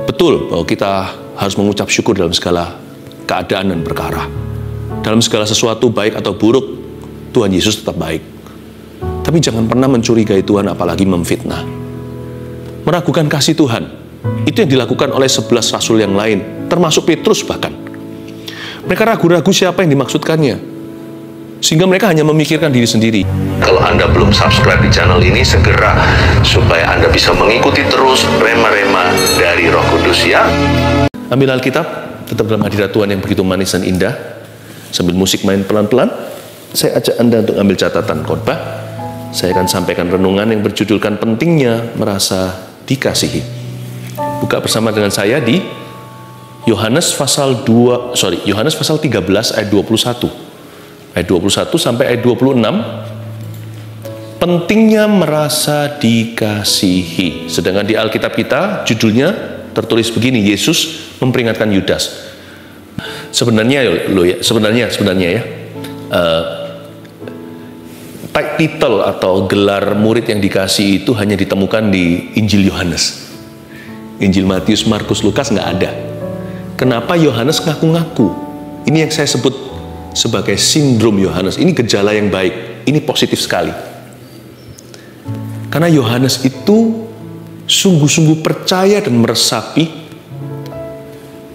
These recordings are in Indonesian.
Betul bahwa kita harus mengucap syukur dalam segala keadaan dan perkara. Dalam segala sesuatu, baik atau buruk, Tuhan Yesus tetap baik. Tapi jangan pernah mencurigai Tuhan, apalagi memfitnah. Meragukan kasih Tuhan, itu yang dilakukan oleh 11 rasul yang lain, termasuk Petrus bahkan. Mereka ragu-ragu siapa yang dimaksudkannya, sehingga mereka hanya memikirkan diri sendiri. Kalau Anda belum subscribe di channel ini, segera, supaya Anda bisa mengikuti terus rema-rema dari Roh Kudus ya. Ambil Alkitab, tetap dalam hadirat Tuhan yang begitu manis dan indah. Sambil musik main pelan-pelan, saya ajak Anda untuk ambil catatan khotbah. Saya akan sampaikan renungan yang berjudulkan pentingnya merasa dikasihi. Buka bersama dengan saya di Yohanes pasal 13 ayat 21. Ayat 21 sampai ayat 26. Pentingnya merasa dikasihi. Sedangkan di Alkitab kita judulnya tertulis begini, Yesus memperingatkan Yudas. Sebenarnya ya, title atau gelar murid yang dikasih itu hanya ditemukan di Injil Yohanes. Injil Matius, Markus, Lukas nggak ada. Kenapa Yohanes ngaku-ngaku? Ini yang saya sebut sebagai sindrom Yohanes. Ini gejala yang baik. Ini positif sekali. Karena Yohanes itu sungguh-sungguh percaya dan meresapi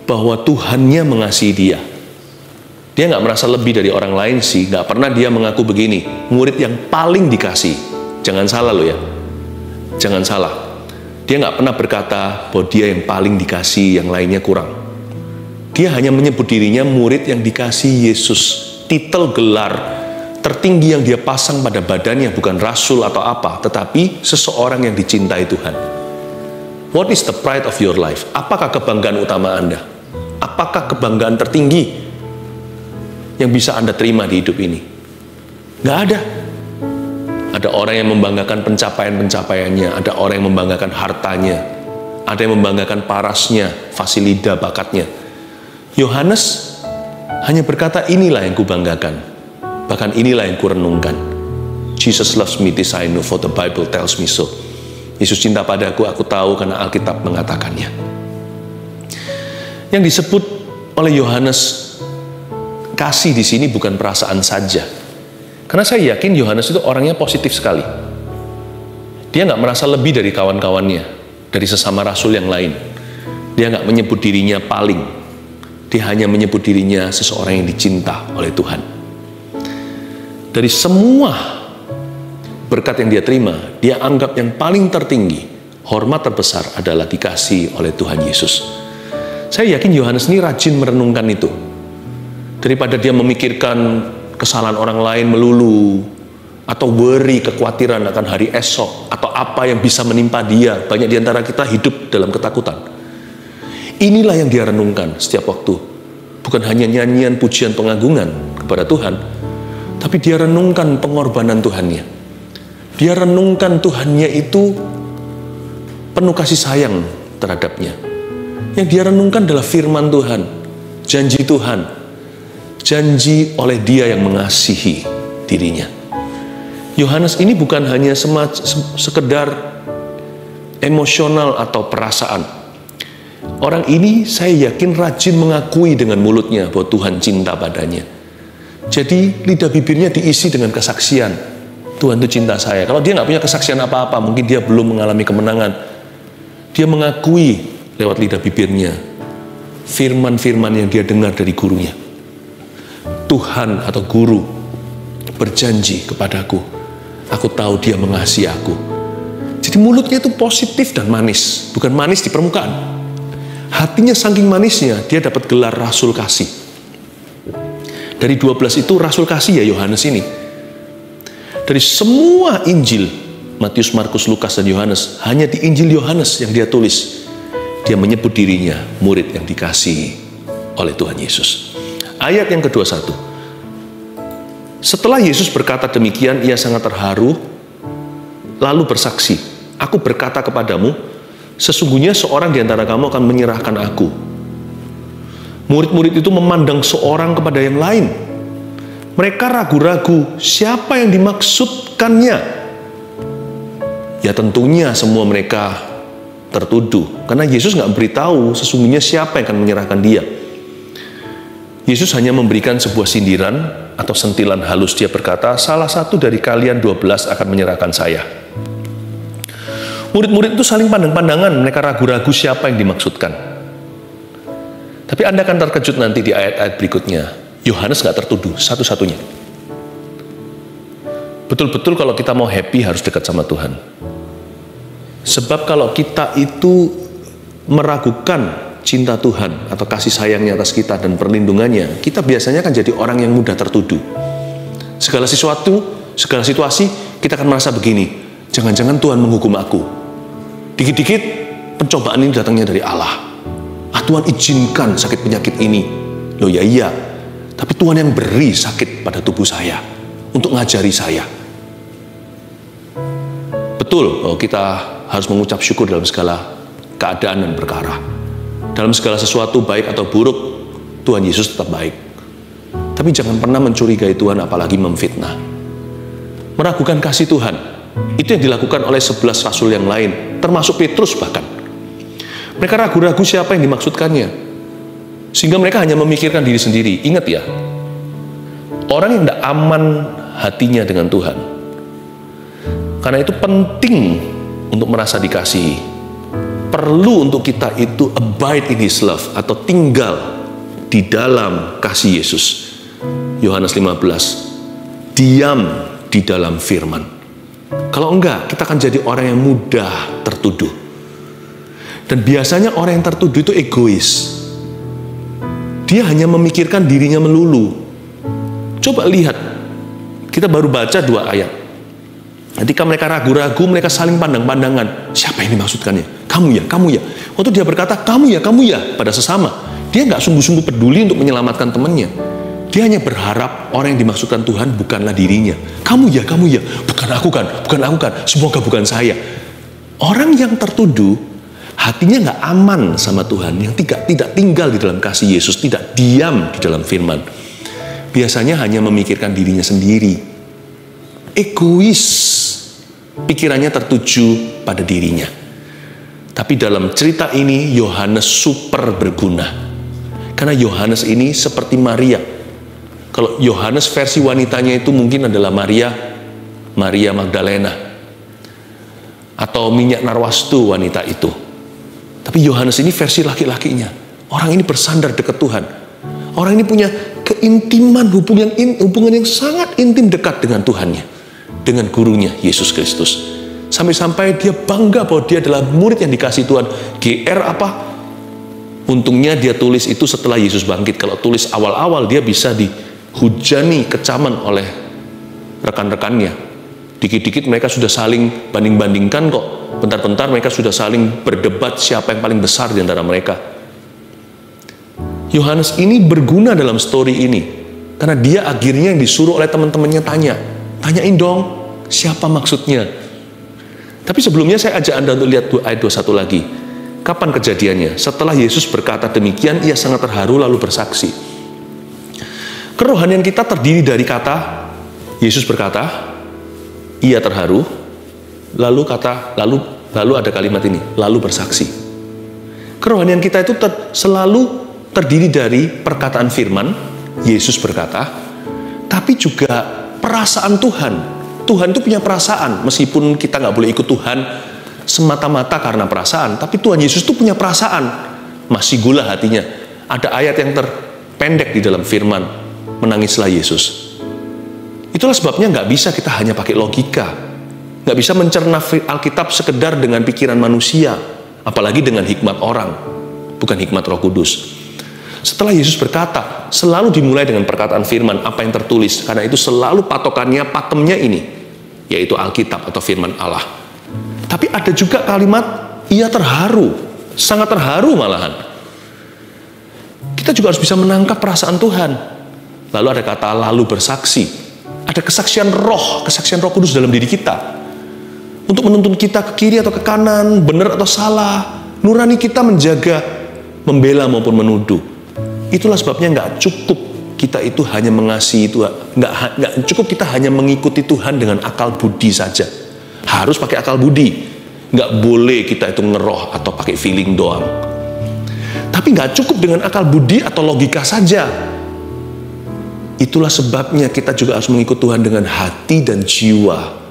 bahwa Tuhannya mengasihi dia. Dia nggak merasa lebih dari orang lain sih. Nggak pernah dia mengaku begini, murid yang paling dikasih. Jangan salah loh ya. Jangan salah. Dia nggak pernah berkata bahwa dia yang paling dikasih, yang lainnya kurang. Dia hanya menyebut dirinya murid yang dikasih Yesus. Titel gelar tertinggi yang dia pasang pada badannya bukan rasul atau apa, tetapi seseorang yang dicintai Tuhan. What is the pride of your life? Apakah kebanggaan utama Anda? Apakah kebanggaan tertinggi yang bisa Anda terima di hidup ini? Nggak ada. Ada orang yang membanggakan pencapaian-pencapaiannya, ada orang yang membanggakan hartanya, ada yang membanggakan parasnya, fasilida, bakatnya. Yohanes hanya berkata, inilah yang kubanggakan, bahkan inilah yang kurenungkan. Jesus loves me, this I know, for the Bible tells me so. Yesus cinta padaku, aku tahu karena Alkitab mengatakannya. Yang disebut oleh Yohanes kasih di sini bukan perasaan saja. Karena saya yakin Yohanes itu orangnya positif sekali. Dia nggak merasa lebih dari kawan-kawannya, dari sesama rasul yang lain. Dia nggak menyebut dirinya paling. Dia hanya menyebut dirinya seseorang yang dicinta oleh Tuhan. Dari semua berkat yang dia terima, dia anggap yang paling tertinggi, hormat terbesar adalah dikasih oleh Tuhan Yesus. Saya yakin Yohanes ini rajin merenungkan itu. Daripada dia memikirkan kesalahan orang lain melulu, atau worry, kekhawatiran akan hari esok, atau apa yang bisa menimpa dia. Banyak di antara kita hidup dalam ketakutan. Inilah yang dia renungkan setiap waktu. Bukan hanya nyanyian, pujian, pengagungan kepada Tuhan, tapi dia renungkan pengorbanan Tuhannya. Dia renungkan Tuhannya itu penuh kasih sayang terhadapnya. Yang dia renungkan adalah firman Tuhan, janji Tuhan, janji oleh dia yang mengasihi dirinya. Yohanes ini bukan hanya sekedar emosional atau perasaan. Orang ini saya yakin rajin mengakui dengan mulutnya bahwa Tuhan cinta padanya. Jadi lidah bibirnya diisi dengan kesaksian. Tuhan itu cinta saya. Kalau dia nggak punya kesaksian apa-apa, mungkin dia belum mengalami kemenangan. Dia mengakui lewat lidah bibirnya firman-firman yang dia dengar dari gurunya. Tuhan atau guru berjanji kepadaku, aku tahu dia mengasihi aku. Jadi mulutnya itu positif dan manis, bukan manis di permukaan. Hatinya saking manisnya, dia dapat gelar rasul kasih. Dari 12 itu rasul kasih ya Yohanes ini. Dari semua Injil, Matius, Markus, Lukas, dan Yohanes, hanya di Injil Yohanes yang dia tulis, dia menyebut dirinya murid yang dikasihi oleh Tuhan Yesus. Ayat yang ke-21. Setelah Yesus berkata demikian, ia sangat terharu, lalu bersaksi, aku berkata kepadamu, sesungguhnya seorang di antara kamu akan menyerahkan aku. Murid-murid itu memandang seorang kepada yang lain. Mereka ragu-ragu, siapa yang dimaksudkannya? Ya tentunya semua mereka tertuduh. Karena Yesus nggak beritahu sesungguhnya siapa yang akan menyerahkan dia. Yesus hanya memberikan sebuah sindiran atau sentilan halus. Dia berkata, salah satu dari kalian 12 akan menyerahkan saya. Murid-murid itu saling pandang-pandangan, mereka ragu-ragu siapa yang dimaksudkan. Tapi Anda akan terkejut nanti di ayat-ayat berikutnya. Yohanes nggak tertuduh, satu-satunya. Betul-betul kalau kita mau happy harus dekat sama Tuhan. Sebab kalau kita itu meragukan cinta Tuhan atau kasih sayangnya atas kita dan perlindungannya, kita biasanya akan jadi orang yang mudah tertuduh. Segala sesuatu, segala situasi, kita akan merasa begini, jangan-jangan Tuhan menghukum aku. Dikit-dikit, pencobaan ini datangnya dari Allah. Tuhan izinkan sakit penyakit ini. Loh ya iya, tapi Tuhan yang beri sakit pada tubuh saya, untuk ngajari saya. Betul, bahwa kita harus mengucap syukur dalam segala keadaan dan perkara. Dalam segala sesuatu baik atau buruk, Tuhan Yesus tetap baik. Tapi jangan pernah mencurigai Tuhan, apalagi memfitnah. Meragukan kasih Tuhan, itu yang dilakukan oleh 11 rasul yang lain, termasuk Petrus bahkan. Mereka ragu-ragu siapa yang dimaksudkannya. Sehingga mereka hanya memikirkan diri sendiri. Ingat ya, orang yang tidak aman hatinya dengan Tuhan. Karena itu penting untuk merasa dikasihi. Perlu untuk kita itu abide in His love, atau tinggal di dalam kasih Yesus. Yohanes 15, diam di dalam firman. Kalau enggak, kita akan jadi orang yang mudah tertuduh. Dan biasanya orang yang tertuduh itu egois. Dia hanya memikirkan dirinya melulu. Coba lihat, kita baru baca 2 ayat. Ketika mereka ragu-ragu, mereka saling pandang-pandangan. Siapa yang dimaksudkannya? Kamu ya, kamu ya. Waktu dia berkata, kamu ya, pada sesama. Dia nggak sungguh-sungguh peduli untuk menyelamatkan temannya. Dia hanya berharap orang yang dimaksudkan Tuhan bukanlah dirinya. Kamu ya, bukan aku kan, semoga bukan saya. Orang yang tertuduh, hatinya nggak aman sama Tuhan, yang tidak tinggal di dalam kasih Yesus, tidak diam di dalam firman. Biasanya hanya memikirkan dirinya sendiri. Egois, pikirannya tertuju pada dirinya. Tapi dalam cerita ini, Yohanes super berguna. Karena Yohanes ini seperti Maria. Kalau Yohanes versi wanitanya itu mungkin adalah Maria Magdalena. Atau minyak narwastu wanita itu. Tapi Yohanes ini versi laki-lakinya. Orang ini bersandar dekat Tuhan. Orang ini punya keintiman, hubungan yang sangat intim dekat dengan Tuhannya. Dengan gurunya, Yesus Kristus. Sampai-sampai dia bangga bahwa dia adalah murid yang dikasih Tuhan. GR apa? Untungnya dia tulis itu setelah Yesus bangkit. Kalau tulis awal-awal, dia bisa dihujani, kecaman oleh rekan-rekannya. Dikit-dikit mereka sudah saling banding-bandingkan kok. Bentar-bentar mereka sudah saling berdebat siapa yang paling besar di antara mereka. Yohanes ini berguna dalam story ini. Karena dia akhirnya yang disuruh oleh teman-temannya tanyain dong, siapa maksudnya? Tapi sebelumnya saya ajak Anda untuk lihat ayat 21 lagi. Kapan kejadiannya? Setelah Yesus berkata demikian, ia sangat terharu lalu bersaksi. Kerohanian kita terdiri dari kata, Yesus berkata, ia terharu, lalu ada kalimat ini, lalu bersaksi. Kerohanian kita itu selalu terdiri dari perkataan firman, Yesus berkata, tapi juga perasaan Tuhan. Tuhan itu punya perasaan, meskipun kita nggak boleh ikut Tuhan semata-mata karena perasaan, tapi Tuhan Yesus itu punya perasaan. Masih gula hatinya. Ada ayat yang terpendek di dalam firman, menangislah Yesus. Itulah sebabnya nggak bisa kita hanya pakai logika, nggak bisa mencerna Alkitab sekedar dengan pikiran manusia, apalagi dengan hikmat orang, bukan hikmat Roh Kudus. Setelah Yesus berkata, selalu dimulai dengan perkataan firman, apa yang tertulis. Karena itu selalu pakemnya ini, yaitu Alkitab atau firman Allah. Tapi ada juga kalimat, ia terharu, sangat terharu malahan. Kita juga harus bisa menangkap perasaan Tuhan. Lalu ada kata lalu bersaksi. Ada kesaksian Roh Kudus dalam diri kita. Untuk menuntun kita ke kiri atau ke kanan, benar atau salah. Nurani kita menjaga, membela maupun menuduh. Itulah sebabnya nggak cukup kita itu hanya mengasihi Tuhan, nggak cukup kita hanya mengikuti Tuhan dengan akal budi saja. Harus pakai akal budi. Nggak boleh kita itu ngeroh atau pakai feeling doang. Tapi nggak cukup dengan akal budi atau logika saja. Itulah sebabnya kita juga harus mengikut Tuhan dengan hati dan jiwa.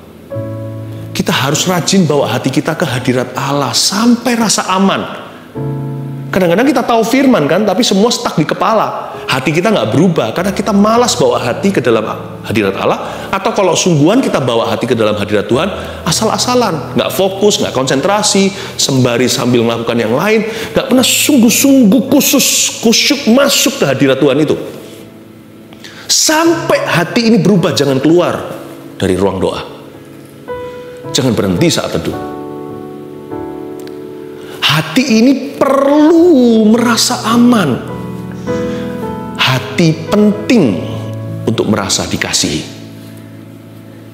Kita harus rajin bawa hati kita ke hadirat Allah sampai rasa aman. Kadang-kadang kita tahu firman kan, tapi semua stuck di kepala. Hati kita nggak berubah karena kita malas bawa hati ke dalam hadirat Allah. Atau kalau sungguhan kita bawa hati ke dalam hadirat Tuhan, asal-asalan, nggak fokus, nggak konsentrasi, sembari sambil melakukan yang lain, nggak pernah sungguh-sungguh kusyuk masuk ke hadirat Tuhan itu. Sampai hati ini berubah, jangan keluar dari ruang doa. Jangan berhenti saat teduh. Hati ini perlu merasa aman. Hati penting untuk merasa dikasihi.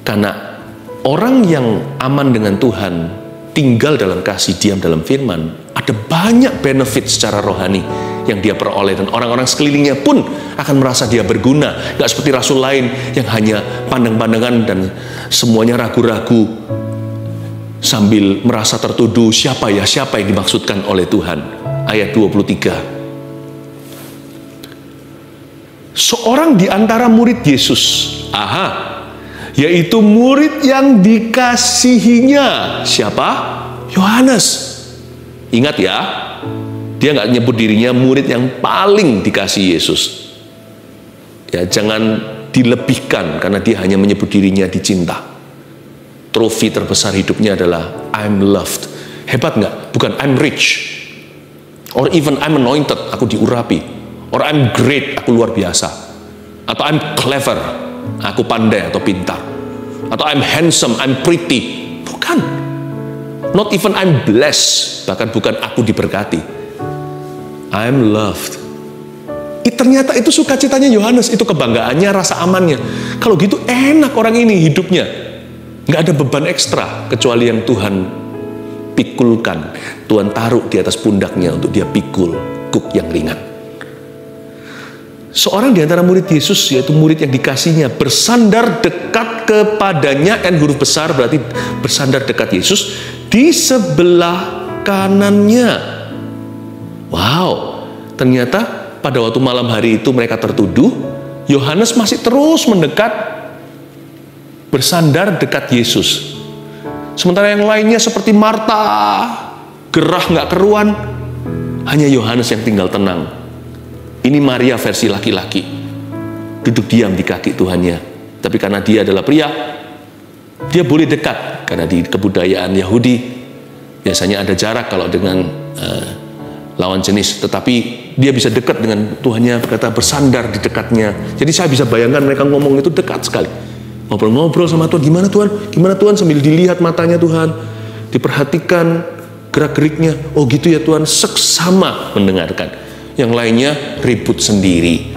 Karena orang yang aman dengan Tuhan, tinggal dalam kasih, diam dalam firman, ada banyak benefit secara rohani yang dia peroleh. Dan orang-orang sekelilingnya pun akan merasa dia berguna. Gak seperti rasul lain yang hanya pandang-pandangan dan semuanya ragu-ragu, sambil merasa tertuduh, siapa yang dimaksudkan oleh Tuhan. Ayat 23. Seorang di antara murid Yesus, yaitu murid yang dikasihinya. Siapa? Yohanes. Ingat ya, dia nggak nyebut dirinya murid yang paling dikasihi Yesus. Ya, jangan dilebihkan karena dia hanya menyebut dirinya dicinta. Trofi terbesar hidupnya adalah I'm loved. Hebat nggak? Bukan I'm rich, or even I'm anointed, aku diurapi, or I'm great, aku luar biasa, atau I'm clever, aku pandai atau pintar, atau I'm handsome, I'm pretty. Bukan. Not even I'm blessed, bahkan bukan aku diberkati. I'm loved. Ternyata itu sukacitanya Yohanes, itu kebanggaannya, rasa amannya. Kalau gitu enak orang ini hidupnya. Nggak ada beban ekstra, kecuali yang Tuhan pikulkan. Tuhan taruh di atas pundaknya untuk dia pikul, kuk yang ringan. Seorang di antara murid Yesus, yaitu murid yang dikasihnya, bersandar dekat kepadanya, N huruf besar berarti bersandar dekat Yesus, di sebelah kanannya. Wow, ternyata pada waktu malam hari itu mereka tertuduh, Yohanes masih terus mendekat, bersandar dekat Yesus. Sementara yang lainnya seperti Marta, gerah nggak keruan, hanya Yohanes yang tinggal tenang. Ini Maria versi laki-laki, duduk diam di kaki Tuhannya. Tapi karena dia adalah pria, dia boleh dekat. Karena di kebudayaan Yahudi biasanya ada jarak kalau dengan lawan jenis, tetapi dia bisa dekat dengan Tuhannya, berkata bersandar di dekatnya. Jadi saya bisa bayangkan mereka ngomong itu dekat sekali. Ngobrol-ngobrol sama Tuhan, gimana Tuhan, sambil dilihat matanya Tuhan, diperhatikan gerak-geriknya. Oh gitu ya Tuhan, seksama mendengarkan. Yang lainnya ribut sendiri.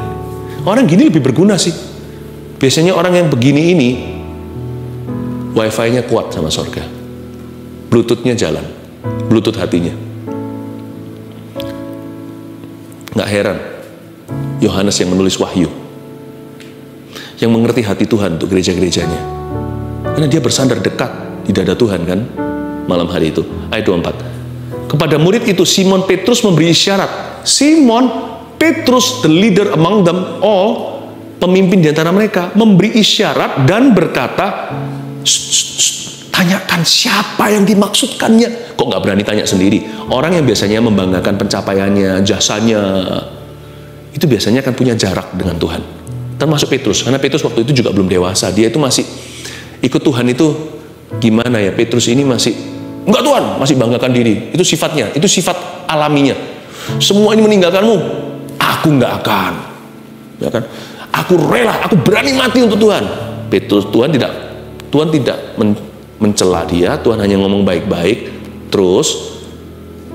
Orang gini lebih berguna sih. Biasanya orang yang begini ini wifi-nya kuat sama surga, Bluetooth-nya jalan, Bluetooth hatinya. Nggak heran Yohanes yang menulis Wahyu, yang mengerti hati Tuhan untuk gereja-gerejanya, karena dia bersandar dekat di dada Tuhan kan malam hari itu. Ayat 24. Kepada murid itu Simon Petrus memberi isyarat. Simon Petrus, the leader among them all, pemimpin di antara mereka, memberi isyarat dan berkata, tanyakan siapa yang dimaksudkannya. Kok nggak berani tanya sendiri? Orang yang biasanya membanggakan pencapaiannya, jasanya, itu biasanya akan punya jarak dengan Tuhan. Termasuk Petrus, karena Petrus waktu itu juga belum dewasa. Dia itu masih ikut Tuhan itu gimana ya? Petrus ini masih, enggak Tuhan, masih banggakan diri. Itu sifatnya, itu sifat alaminya. Semua ini meninggalkanmu, aku nggak akan. Ya kan? Aku rela, aku berani mati untuk Tuhan. Petrus, Tuhan tidak mencela dia. Tuhan hanya ngomong baik-baik. Terus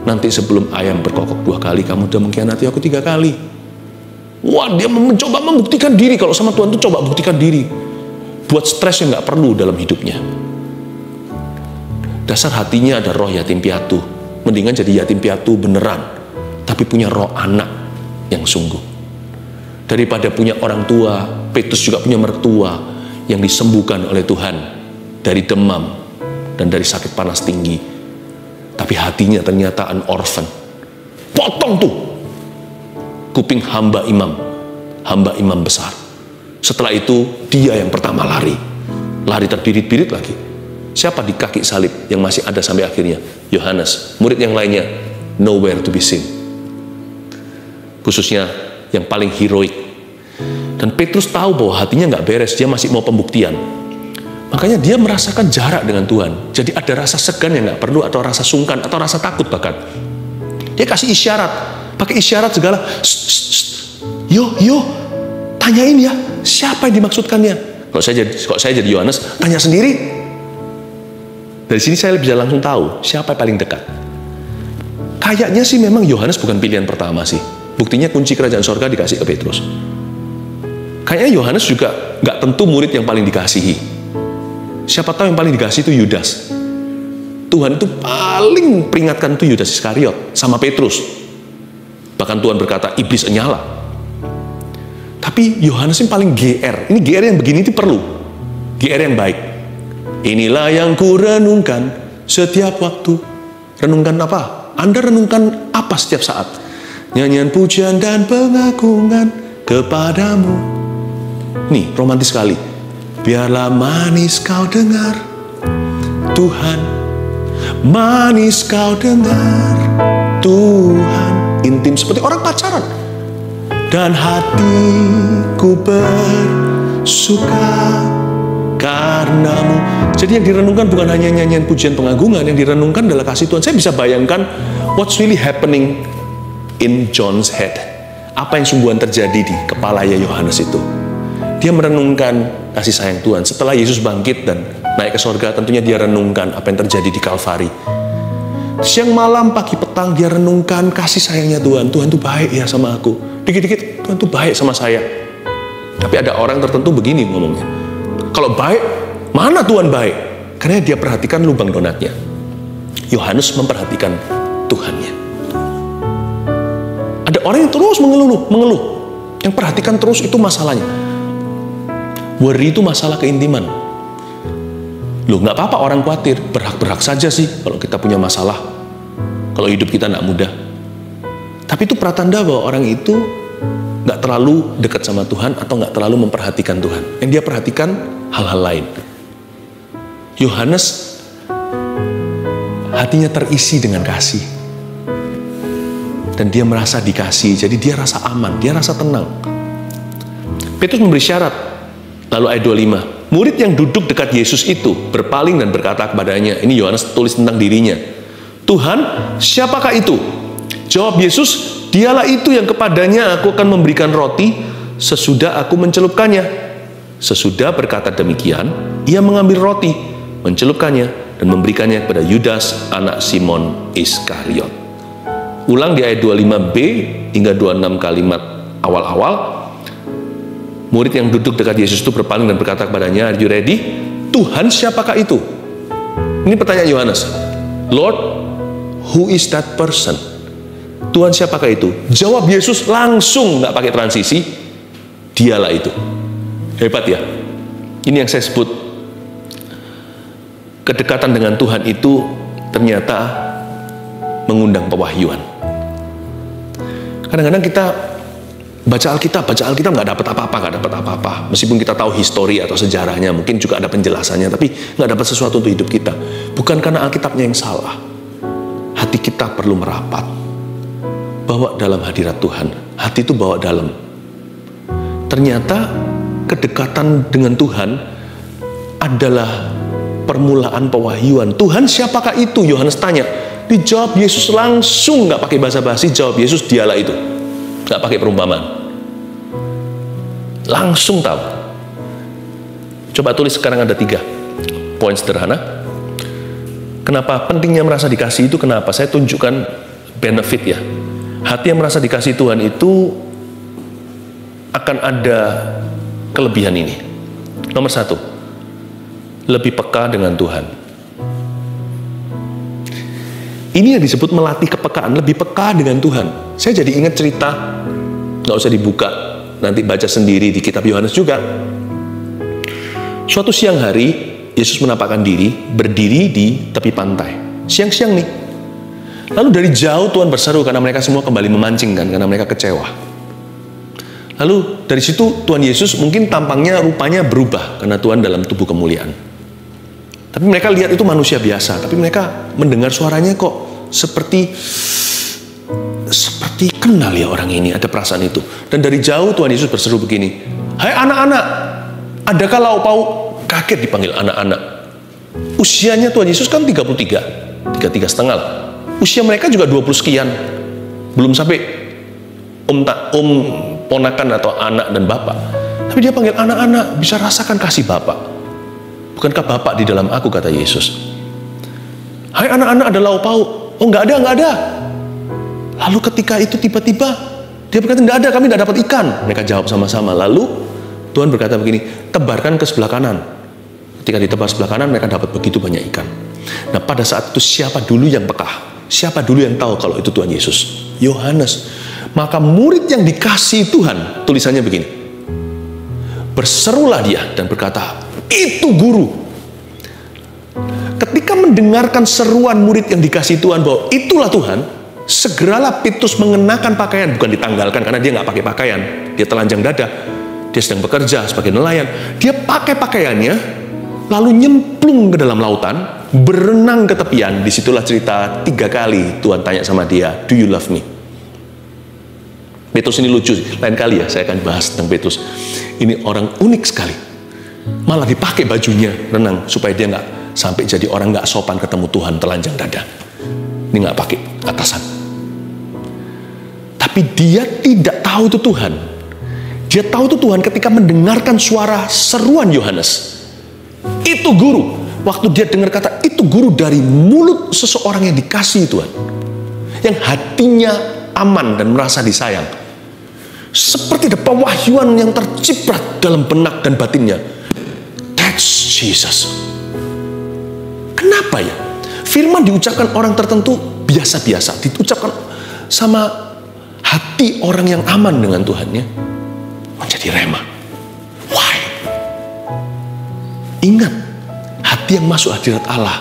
nanti sebelum ayam berkokok 2 kali, kamu udah mengkhianati aku 3 kali. Wah, dia mencoba membuktikan diri. Kalau sama Tuhan tuh coba buktikan diri, buat stres yang nggak perlu dalam hidupnya. Dasar hatinya ada roh yatim piatu. Mendingan jadi yatim piatu beneran, tapi punya roh anak yang sungguh, daripada punya orang tua. Petrus juga punya mertua yang disembuhkan oleh Tuhan dari demam dan dari sakit panas tinggi. Tapi hatinya ternyata an orphan. Potong tuh kuping hamba imam besar. Setelah itu dia yang pertama lari terbirit-birit lagi. Siapa di kaki salib yang masih ada sampai akhirnya? Yohanes. Murid yang lainnya nowhere to be seen. Khususnya yang paling heroik. Dan Petrus tahu bahwa hatinya nggak beres, dia masih mau pembuktian. Makanya dia merasakan jarak dengan Tuhan. Jadi ada rasa segan yang nggak perlu, atau rasa sungkan, atau rasa takut bahkan. Dia kasih isyarat, pakai isyarat segala. Yo, tanyain ya, siapa yang dimaksudkannya? Kalau saya jadi Yohanes, tanya sendiri. Dari sini saya bisa langsung tahu siapa yang paling dekat. Kayaknya sih memang Yohanes bukan pilihan pertama sih. Buktinya kunci kerajaan sorga dikasih ke Petrus. Kayaknya Yohanes juga nggak tentu murid yang paling dikasihi. Siapa tahu yang paling dikasih itu Yudas. Tuhan itu paling peringatkan itu Yudas Iskariot sama Petrus. Bahkan Tuhan berkata, iblis enyala. Tapi Yohanes yang paling GR. Ini GR yang begini itu perlu. GR yang baik. Inilah yang ku renungkan setiap waktu. Renungkan apa? Anda renungkan apa setiap saat? Nyanyian pujian dan pengagungan kepadamu. Nih, romantis sekali. Biarlah manis kau dengar, Tuhan. Manis kau dengar, Tuhan. Intim seperti orang pacaran. Dan hatiku bersuka karenamu. Jadi yang direnungkan bukan hanya nyanyian pujian pengagungan, yang direnungkan adalah kasih Tuhan. Saya bisa bayangkan what's really happening in John's head. Apa yang sungguhan terjadi di kepala Yohanes itu. Dia merenungkan kasih sayang Tuhan. Setelah Yesus bangkit dan naik ke sorga, tentunya dia renungkan apa yang terjadi di Kalvari. Siang malam, pagi petang, dia renungkan kasih sayangnya Tuhan. Tuhan tuh baik ya sama aku. Dikit-dikit Tuhan tuh baik sama saya. Tapi ada orang tertentu begini ngomongnya. Kalau baik, mana Tuhan baik? Karena dia perhatikan lubang donatnya. Yohanes memperhatikan Tuhannya. Ada orang yang terus mengeluh. Yang perhatikan terus itu masalahnya. Worry itu masalah keintiman. Loh, nggak apa-apa orang khawatir. Berhak-berhak saja sih kalau kita punya masalah. Kalau hidup kita nggak mudah. Tapi itu pratanda bahwa orang itu nggak terlalu dekat sama Tuhan atau nggak terlalu memperhatikan Tuhan. Yang dia perhatikan hal-hal lain. Yohanes hatinya terisi dengan kasih. Dan dia merasa dikasih, jadi dia rasa aman, dia rasa tenang. Petrus memberi syarat. Lalu ayat 25, murid yang duduk dekat Yesus itu berpaling dan berkata kepadanya, ini Yohanes tulis tentang dirinya, Tuhan, siapakah itu? Jawab Yesus, dialah itu yang kepadanya aku akan memberikan roti sesudah aku mencelupkannya. Sesudah berkata demikian, ia mengambil roti, mencelupkannya dan memberikannya kepada Yudas, anak Simon Iskariot. Ulang di ayat 25b hingga 26 kalimat awal-awal. Murid yang duduk dekat Yesus itu berpaling dan berkata kepadanya, are you ready? Tuhan, siapakah itu? Ini pertanyaan Yohanes. Lord, who is that person? Tuhan, siapakah itu? Jawab Yesus langsung, nggak pakai transisi. Dialah itu. Hebat ya. Ini yang saya sebut kedekatan dengan Tuhan itu ternyata mengundang pewahyuan. Kadang-kadang kita baca Alkitab nggak dapat apa-apa. Meskipun kita tahu histori atau sejarahnya, mungkin juga ada penjelasannya, tapi nggak dapat sesuatu untuk hidup kita. Bukan karena Alkitabnya yang salah. Hati kita perlu merapat. Bawa dalam hadirat Tuhan. Hati itu bawa dalam. Ternyata kedekatan dengan Tuhan adalah permulaan pewahyuan. Tuhan, siapakah itu? Yohanes tanya. Dijawab Yesus langsung, nggak pakai basa-basi. Jawab Yesus, dialah itu. Nggak pakai perumpamaan. Langsung tahu. Coba tulis sekarang ada 3 poin sederhana. Kenapa pentingnya merasa dikasih itu? Kenapa? Saya tunjukkan benefit ya. Hati yang merasa dikasih Tuhan itu akan ada kelebihan ini. Nomor 1, lebih peka dengan Tuhan. Ini yang disebut melatih kepekaan, lebih peka dengan Tuhan. Saya jadi ingat cerita, nggak usah dibuka, nanti baca sendiri di kitab Yohanes juga. Suatu siang hari, Yesus menampakkan diri, berdiri di tepi pantai. Siang-siang nih, Lalu dari jauh Tuhan berseru karena mereka semua kembali memancing kan, karena mereka kecewa. Lalu dari situ Tuhan Yesus mungkin tampangnya, rupanya berubah karena Tuhan dalam tubuh kemuliaan. Tapi mereka lihat itu manusia biasa, tapi mereka mendengar suaranya kok seperti kenal ya orang ini, ada perasaan itu. Dan dari jauh Tuhan Yesus berseru begini, "Hai anak-anak, adakah lauk pauk?" Kaget dipanggil anak-anak. Usianya Tuhan Yesus kan 33 setengah lah. Usia mereka juga 20 sekian. Belum sampai ponakan atau anak dan bapak. Tapi dia panggil anak-anak, bisa rasakan kasih bapak. Bukankah bapak di dalam aku, kata Yesus. "Hai anak-anak, ada lauk pauk?" "Oh, nggak ada. Lalu ketika itu tiba-tiba dia berkata, "Nggak ada, kami nggak dapat ikan." Mereka jawab sama-sama. Lalu Tuhan berkata begini, "Tebarkan ke sebelah kanan." Ketika ditebar sebelah kanan, mereka dapat begitu banyak ikan. Nah, pada saat itu siapa dulu yang peka? Siapa dulu yang tahu kalau itu Tuhan Yesus? Yohanes. Maka murid yang dikasihi Tuhan, tulisannya begini, berserulah dia dan berkata, "Itu guru." Ketika mendengarkan seruan murid yang dikasihi Tuhan bahwa itulah Tuhan, segeralah Petrus mengenakan pakaian, bukan ditanggalkan karena dia nggak pakai pakaian, dia telanjang dada, dia sedang bekerja sebagai nelayan, dia pakai pakaiannya, lalu nyemplung ke dalam lautan, berenang ke tepian. Disitulah cerita 3 kali Tuhan tanya sama dia, "Do you love me?" Petrus ini lucu, lain kali ya saya akan bahas tentang Petrus. Ini orang unik sekali, malah dipakai bajunya renang supaya dia nggak sampai jadi orang nggak sopan ketemu Tuhan telanjang dada. Ini nggak pakai atasan. Tapi dia tidak tahu itu Tuhan. Dia tahu itu Tuhan ketika mendengarkan suara seruan Yohanes. Itu guru. Waktu dia dengar kata itu guru dari mulut seseorang yang dikasihi Tuhan, yang hatinya aman dan merasa disayang, seperti ada pewahyuan yang terciprat dalam benak dan batinnya. That's Jesus. Kenapa ya? Firman diucapkan orang tertentu biasa-biasa, diucapkan sama hati orang yang aman dengan Tuhannya menjadi rema. Why? Ingat, hati yang masuk hadirat Allah,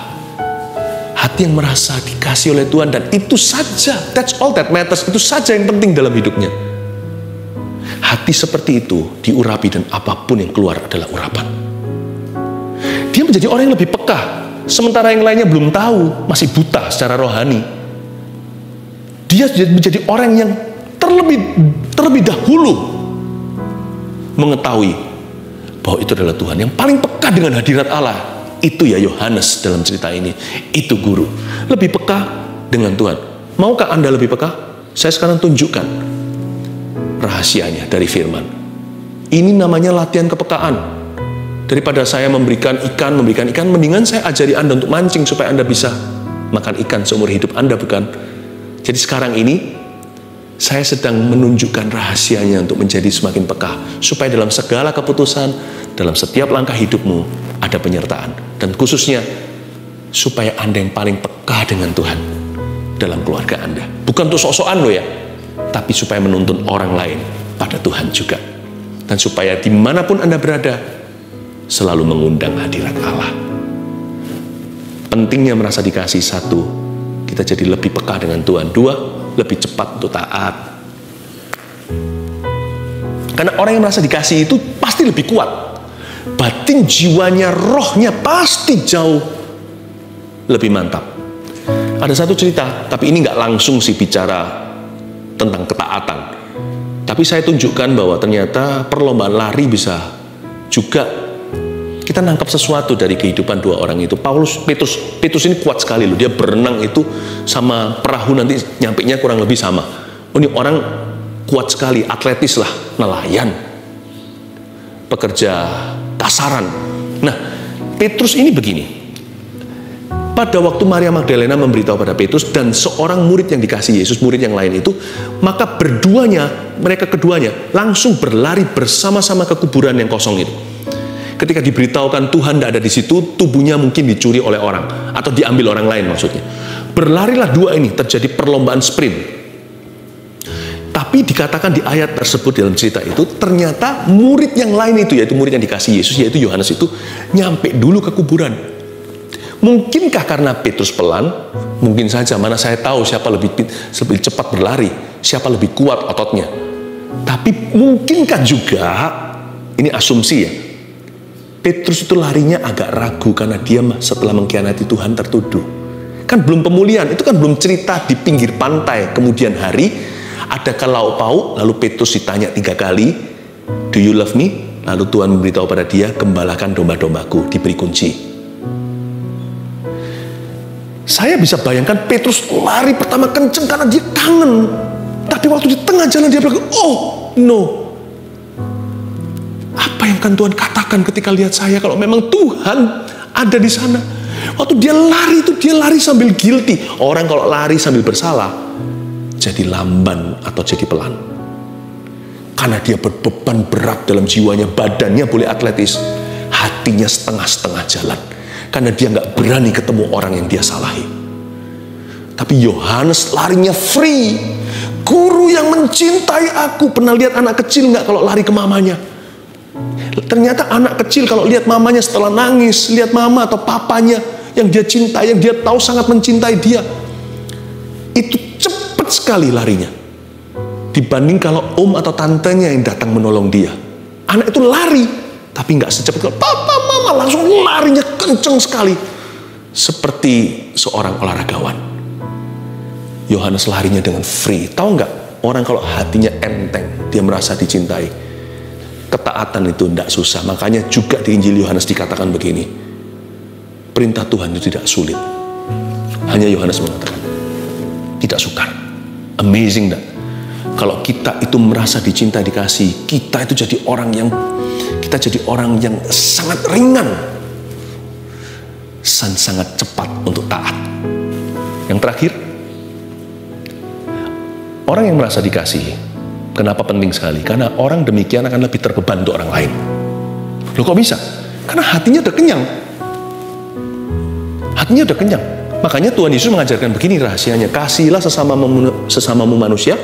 hati yang merasa dikasih oleh Tuhan, dan itu saja, that's all that matters, itu saja yang penting dalam hidupnya. Hati seperti itu diurapi dan apapun yang keluar adalah urapan. Dia menjadi orang yang lebih peka, sementara yang lainnya belum tahu, masih buta secara rohani. Dia menjadi orang yang terlebih dahulu mengetahui bahwa itu adalah Tuhan. Yang paling peka dengan hadirat Allah itu ya Yohanes dalam cerita ini. Itu guru, lebih peka dengan Tuhan. Maukah Anda lebih peka? Saya sekarang tunjukkan rahasianya dari firman. Ini namanya latihan kepekaan. Daripada saya memberikan ikan, mendingan saya ajari Anda untuk mancing supaya Anda bisa makan ikan seumur hidup Anda, bukan? Jadi sekarang ini saya sedang menunjukkan rahasianya untuk menjadi semakin peka, supaya dalam segala keputusan, dalam setiap langkah hidupmu ada penyertaan, dan khususnya supaya Anda yang paling peka dengan Tuhan dalam keluarga Anda. Bukan untuk sok-sokan loh ya, tapi supaya menuntun orang lain pada Tuhan juga, dan supaya dimanapun Anda berada selalu mengundang hadirat Allah. Pentingnya merasa dikasih. 1, kita jadi lebih peka dengan Tuhan. 2, lebih cepat untuk taat. Karena orang yang merasa dikasih itu pasti lebih kuat. Batin jiwanya, rohnya pasti jauh lebih mantap. Ada satu cerita, tapi ini nggak langsung sih bicara tentang ketaatan. Tapi saya tunjukkan bahwa ternyata perlombaan lari bisa juga kita nangkap sesuatu dari kehidupan 2 orang itu. Petrus ini kuat sekali loh. Dia berenang itu sama perahu nanti nyampenya kurang lebih sama. Oh, ini orang kuat sekali, atletis lah, nelayan, pekerja kasaran. Nah, Petrus ini begini. Pada waktu Maria Magdalena memberitahu pada Petrus dan seorang murid yang dikasihi Yesus, murid yang lain itu, maka mereka keduanya langsung berlari bersama-sama ke kuburan yang kosong itu. Ketika diberitahukan Tuhan tidak ada di situ, tubuhnya mungkin dicuri oleh orang atau diambil orang lain maksudnya. Berlarilah 2 ini, terjadi perlombaan sprint. Tapi dikatakan di ayat tersebut dalam cerita itu, ternyata murid yang lain itu, yaitu murid yang dikasihi Yesus, yaitu Yohanes itu, nyampe dulu ke kuburan. Mungkinkah karena Petrus pelan, Mungkin saja, mana saya tahu siapa lebih cepat berlari, siapa lebih kuat ototnya. Tapi mungkinkah juga, ini asumsi ya, Petrus itu larinya agak ragu karena dia setelah mengkhianati Tuhan tertuduh. Kan belum pemulihan, itu kan belum cerita di pinggir pantai. Kemudian hari, ada lauk pauk, lalu Petrus ditanya 3 kali, "Do you love me?" Lalu Tuhan memberitahu pada dia, "Gembalakan domba-dombaku," diberi kunci. Saya bisa bayangkan Petrus lari pertama kenceng karena dia kangen. Tapi waktu di tengah jalan dia bilang, "Oh no." Apa yang akan Tuhan katakan ketika lihat saya kalau memang Tuhan ada di sana? Waktu dia lari itu dia lari sambil guilty. Orang kalau lari sambil bersalah jadi lamban atau jadi pelan. Karena dia berbeban berat dalam jiwanya, badannya boleh atletis, hatinya setengah-setengah jalan. Karena dia nggak berani ketemu orang yang dia salahi. Tapi Yohanes larinya free. Guru yang mencintai aku. Pernah lihat anak kecil nggak kalau lari ke mamanya? Ternyata anak kecil kalau lihat mamanya setelah nangis, lihat mama atau papanya yang dia cintai, yang dia tahu sangat mencintai dia, itu cepat sekali larinya. Dibanding kalau om atau tantenya yang datang menolong dia. Anak itu lari, tapi nggak secepat kalau papa, mama, langsung larinya kenceng sekali. Seperti seorang olahragawan. Yohanes larinya dengan free. Tahu nggak? Orang kalau hatinya enteng, dia merasa dicintai. Ketaatan itu tidak susah. Makanya juga di Injil Yohanes dikatakan begini. Perintah Tuhan itu tidak sulit. Hanya Yohanes mengatakan, tidak sukar. Amazing tak? Kalau kita itu merasa dicintai, dikasih, kita itu jadi orang yang sangat ringan, sangat cepat untuk taat. Yang terakhir, orang yang merasa dikasih, kenapa penting sekali? Karena orang demikian akan lebih terbeban untuk orang lain. Loh kok bisa? Karena hatinya udah kenyang. Hatinya udah kenyang. Makanya Tuhan Yesus mengajarkan begini rahasianya, kasihilah sesamamu manusia.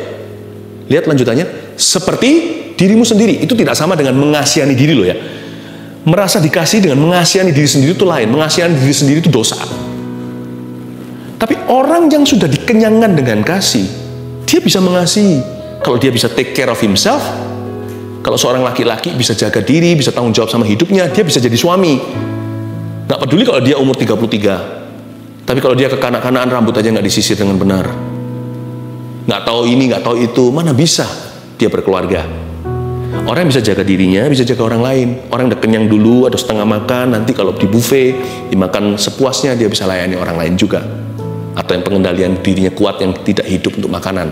Lihat lanjutannya, seperti dirimu sendiri. Itu tidak sama dengan mengasihani diri loh ya. Merasa dikasih dengan mengasihani diri sendiri itu lain. Mengasihani diri sendiri itu dosa. Tapi orang yang sudah dikenyangkan dengan kasih, dia bisa mengasihi. Kalau dia bisa take care of himself, kalau seorang laki-laki bisa jaga diri, bisa tanggung jawab sama hidupnya, dia bisa jadi suami. Nggak peduli kalau dia umur 33. Tapi kalau dia kekanak-kanakan, rambut aja nggak disisir dengan benar. Nggak tahu ini, nggak tahu itu, mana bisa dia berkeluarga. Orang yang bisa jaga dirinya, bisa jaga orang lain. Orang udah kenyang dulu, atau setengah makan, nanti kalau di buffet, dimakan sepuasnya, dia bisa layani orang lain juga. Atau yang pengendalian dirinya kuat, yang tidak hidup untuk makanan.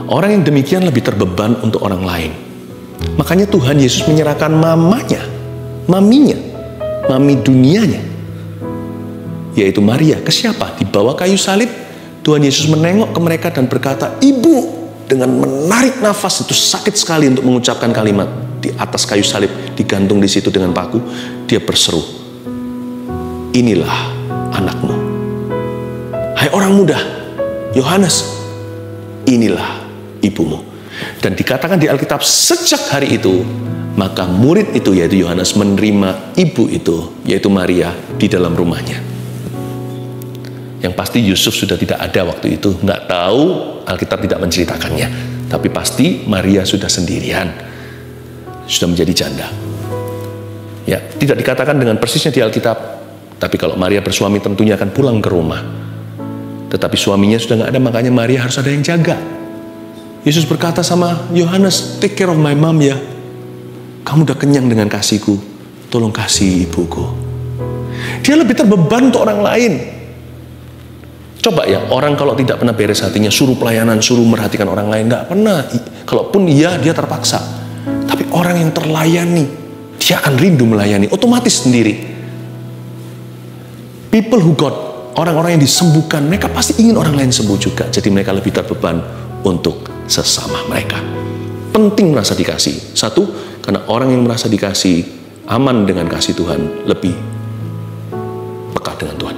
Orang yang demikian lebih terbeban untuk orang lain. Makanya Tuhan Yesus menyerahkan maminya, mami dunianya, yaitu Maria. Ke siapa? Di bawah kayu salib, Tuhan Yesus menengok ke mereka dan berkata, "Ibu," dengan menarik nafas, itu sakit sekali untuk mengucapkan kalimat. Di atas kayu salib, digantung di situ dengan paku, dia berseru, "Inilah anakmu." Hai orang muda, Yohanes, inilah ibumu. Dan dikatakan di Alkitab, sejak hari itu, maka murid itu, yaitu Yohanes, menerima ibu itu, yaitu Maria, di dalam rumahnya. Yang pasti Yusuf sudah tidak ada waktu itu, nggak tahu, Alkitab tidak menceritakannya. Tapi pasti Maria sudah sendirian, sudah menjadi janda. Ya, tidak dikatakan dengan persisnya di Alkitab, tapi kalau Maria bersuami tentunya akan pulang ke rumah. Tetapi suaminya sudah nggak ada, makanya Maria harus ada yang jaga. Yesus berkata sama Yohanes, "Take care of my mom ya. Kamu udah kenyang dengan kasihku, tolong kasih ibuku." Dia lebih terbeban untuk orang lain. Coba ya, orang kalau tidak pernah beres hatinya, suruh pelayanan, suruh merhatikan orang lain, nggak pernah. Kalaupun iya, dia terpaksa. Tapi orang yang terlayani, dia akan rindu melayani, otomatis sendiri. People who got, orang-orang yang disembuhkan, mereka pasti ingin orang lain sembuh juga. Jadi mereka lebih terbeban untuk sesama mereka. Penting merasa dikasih. Satu, karena orang yang merasa dikasih, aman dengan kasih Tuhan, lebih peka dengan Tuhan.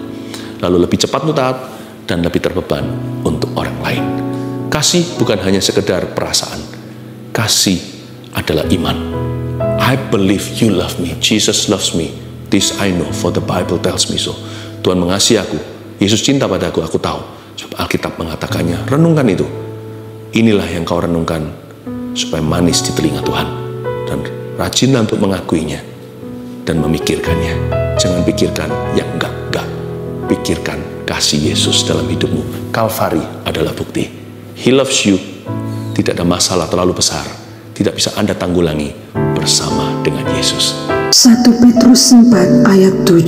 Lalu lebih cepat untuk taat, dan lebih terbeban untuk orang lain. Kasih bukan hanya sekedar perasaan. Kasih adalah iman. I believe you love me. Jesus loves me. This I know, for the Bible tells me so. Tuhan mengasihi aku, Yesus cinta padaku, aku tahu. Sebab Alkitab mengatakannya. Renungkan itu. Inilah yang kau renungkan supaya manis di telinga Tuhan. Dan rajinlah untuk mengakuinya dan memikirkannya. Jangan pikirkan yang enggak. Pikirkan kasih Yesus dalam hidupmu. Kalvari adalah bukti. He loves you. Tidak ada masalah terlalu besar. Tidak bisa Anda tanggulangi bersama dengan Yesus. 1 Petrus 4 ayat 7.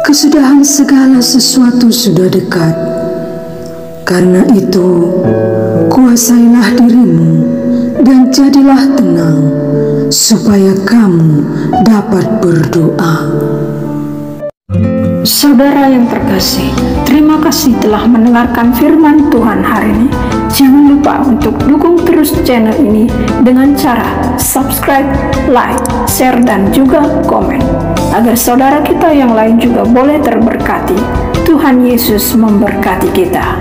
Kesudahan segala sesuatu sudah dekat. Karena itu, kuasailah dirimu dan jadilah tenang, supaya kamu dapat berdoa. Saudara yang terkasih, terima kasih telah mendengarkan firman Tuhan hari ini. Jangan lupa untuk dukung terus channel ini dengan cara subscribe, like, share, dan juga komen, agar saudara kita yang lain juga boleh terberkati. Tuhan Yesus memberkati kita.